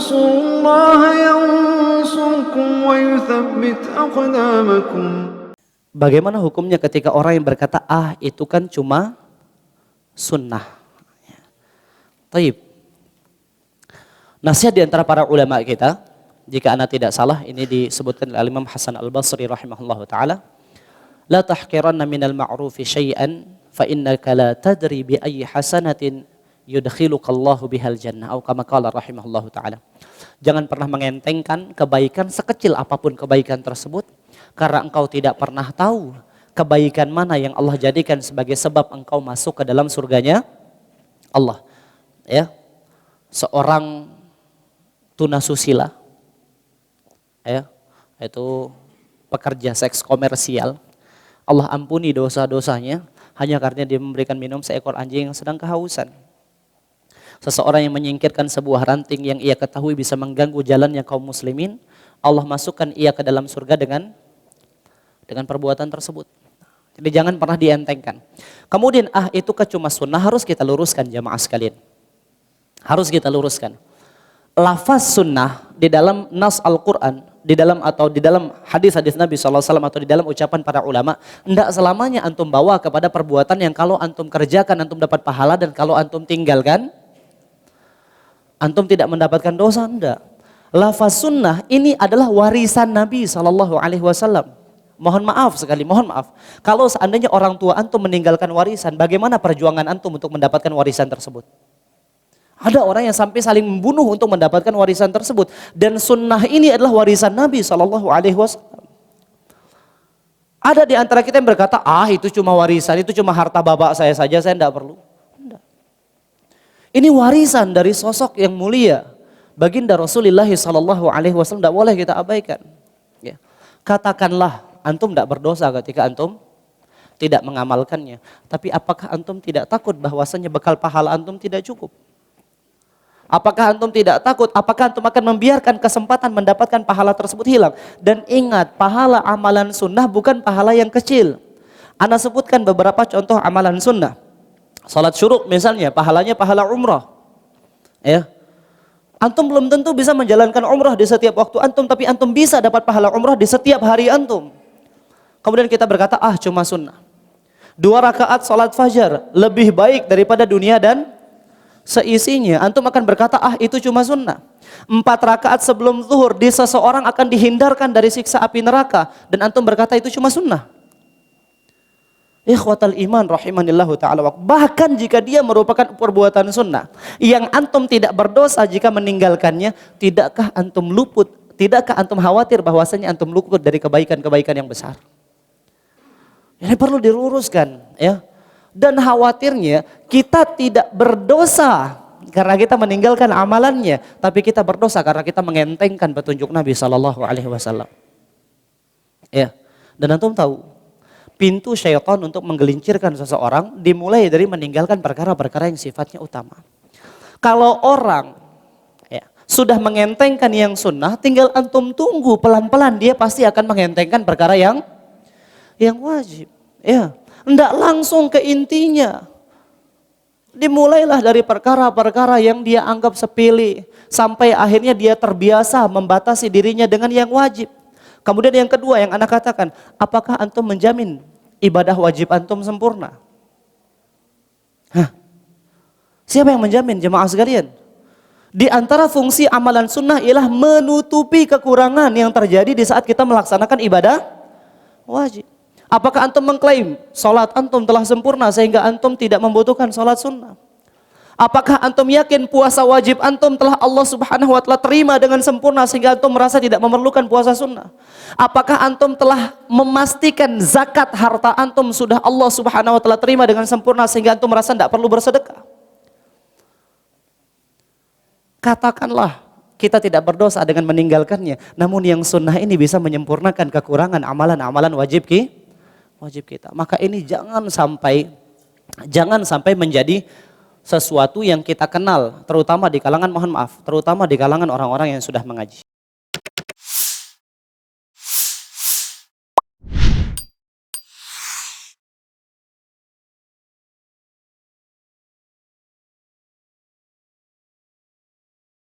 تنصروا الله ينصركم ويثبت أقدامكم. Bagaimana hukumnya ketika orang yang berkata, itu kan cuma sunnah. Taib. Nasihat di antara para ulama kita, jika ana tidak salah, ini disebutkan oleh Imam Hasan Al-Basri rahimahullahu taala, la tahqiranna minal ma'rufi syai'an fa innaka la tadri bi ayyi hasanatin yudkhiluka Allahu bihal jannah, atau kama qala rahimahullahu taala. Jangan pernah mengentengkan kebaikan sekecil apapun kebaikan tersebut, karena engkau tidak pernah tahu kebaikan mana yang Allah jadikan sebagai sebab engkau masuk ke dalam surganya Allah. Ya, seorang tunasusila, ya, itu pekerja seks komersial, Allah ampuni dosa-dosanya hanya karena dia memberikan minum seekor anjing yang sedang kehausan. Seseorang yang menyingkirkan sebuah ranting yang ia ketahui bisa mengganggu jalannya kaum muslimin, Allah masukkan ia ke dalam surga dengan perbuatan tersebut. Jadi jangan pernah dientengkan. Kemudian itu cuma sunnah, harus kita luruskan jamaah sekalian. Harus kita luruskan. Lafaz sunnah di dalam nas Al-Quran, di dalam hadis-hadis Nabi SAW atau di dalam ucapan para ulama, tidak selamanya antum bawa kepada perbuatan yang kalau antum kerjakan antum dapat pahala, dan kalau antum tinggalkan antum tidak mendapatkan dosa. Enggak. Lafaz sunnah ini adalah warisan Nabi SAW. Mohon maaf sekali, mohon maaf. Kalau seandainya orang tua antum meninggalkan warisan, bagaimana perjuangan antum untuk mendapatkan warisan tersebut? Ada orang yang sampai saling membunuh untuk mendapatkan warisan tersebut. Dan sunnah ini adalah warisan Nabi SAW. Ada di antara kita yang berkata, itu cuma warisan, itu cuma harta bapak saya saja, saya tidak perlu. Tidak. Ini warisan dari sosok yang mulia, baginda Rasulullah SAW, tidak boleh kita abaikan. Ya. Katakanlah, antum tidak berdosa ketika antum tidak mengamalkannya. Tapi apakah antum tidak takut bahwasanya bekal pahala antum tidak cukup? Apakah antum tidak takut? Apakah antum akan membiarkan kesempatan mendapatkan pahala tersebut hilang? Dan ingat, pahala amalan sunnah bukan pahala yang kecil. Ana sebutkan beberapa contoh amalan sunnah. Salat syuruk misalnya, pahalanya pahala umrah. Ya. Antum belum tentu bisa menjalankan umrah di setiap waktu antum, tapi antum bisa dapat pahala umrah di setiap hari antum. Kemudian kita berkata, cuma sunnah. 2 rakaat salat fajar lebih baik daripada dunia dan seisinya. Antum akan berkata, itu cuma sunnah. 4 rakaat sebelum zuhur di seseorang akan dihindarkan dari siksa api neraka, dan antum berkata itu cuma sunnah. Ikhwatal iman rahimanillahu ta'ala. Bahkan jika dia merupakan perbuatan sunnah yang antum tidak berdosa jika meninggalkannya, tidakkah antum khawatir bahwasanya antum luput dari kebaikan-kebaikan yang besar? Ini perlu diluruskan, ya. Dan khawatirnya kita tidak berdosa karena kita meninggalkan amalannya, tapi kita berdosa karena kita mengentengkan petunjuk Nabi SAW. Ya. Dan antum tahu, pintu syaitan untuk menggelincirkan seseorang dimulai dari meninggalkan perkara-perkara yang sifatnya utama. Kalau orang sudah mengentengkan yang sunnah, tinggal antum tunggu pelan-pelan dia pasti akan mengentengkan perkara yang wajib. Ya, enggak langsung ke intinya. Dimulailah dari perkara-perkara yang dia anggap sepele, sampai akhirnya dia terbiasa membatasi dirinya dengan yang wajib. Kemudian yang kedua yang anak katakan, apakah antum menjamin ibadah wajib antum sempurna? Siapa yang menjamin jemaah sekalian? Di antara fungsi amalan sunnah ialah menutupi kekurangan yang terjadi di saat kita melaksanakan ibadah wajib. Apakah antum mengklaim salat antum telah sempurna sehingga antum tidak membutuhkan salat sunnah? Apakah antum yakin puasa wajib antum telah Allah Subhanahu wa taala terima dengan sempurna sehingga antum merasa tidak memerlukan puasa sunnah? Apakah antum telah memastikan zakat harta antum sudah Allah Subhanahu wa taala terima dengan sempurna sehingga antum merasa tidak perlu bersedekah? Katakanlah kita tidak berdosa dengan meninggalkannya, namun yang sunnah ini bisa menyempurnakan kekurangan amalan-amalan wajib kita. Maka ini jangan sampai menjadi sesuatu yang kita kenal, terutama di kalangan orang-orang yang sudah mengaji.